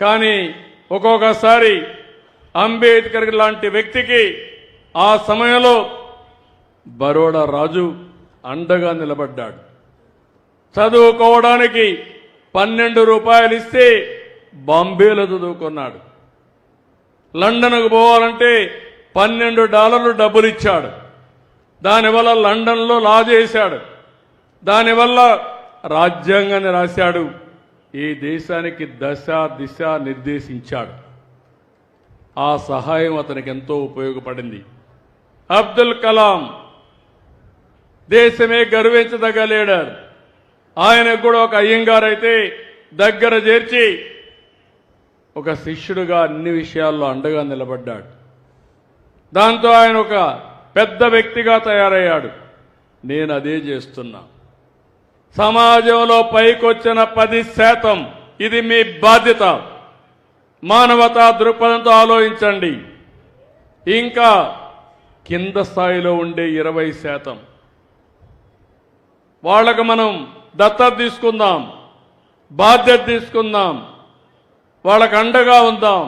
కానీ ఒక్కొక్కసారి అంబేద్కర్ లాంటి వ్యక్తికి ఆ సమయంలో బరోడా రాజు అండగా నిలబడ్డాడు. చదువుకోవడానికి 12 రూపాయలు ఇస్తే బాంబేలో చదువుకున్నాడు. లండన్కు పోవాలంటే $12 డబ్బులు ఇచ్చాడు. దానివల్ల లండన్లో లా చేశాడు. దానివల్ల రాజ్యాంగాన్ని రాశాడు. ఈ దేశానికి దశ దిశ నిర్దేశించాడు. ఆ సహాయం అతనికి ఎంతో ఉపయోగపడింది. అబ్దుల్ కలాం దేశమే గర్వించదగ్గ లీడర్. ఆయనకు కూడా ఒక అయ్యంగారు అయితే దగ్గర చేర్చి ఒక శిష్యుడిగా అన్ని విషయాల్లో అండగా నిలబడ్డాడు. దాంతో ఆయన ఒక పెద్ద వ్యక్తిగా తయారయ్యాడు. నేను అదే చేస్తున్నా. సమాజంలో పైకొచ్చిన 10% ఇది మీ బాధ్యత. మానవతా దృక్పథంతో ఆలోచించండి. ఇంకా కింద స్థాయిలో ఉండే 20% వాళ్ళకు మనం దత్తత తీసుకుందాం, బాధ్యత తీసుకుందాం, వాళ్ళకు అండగా ఉందాం.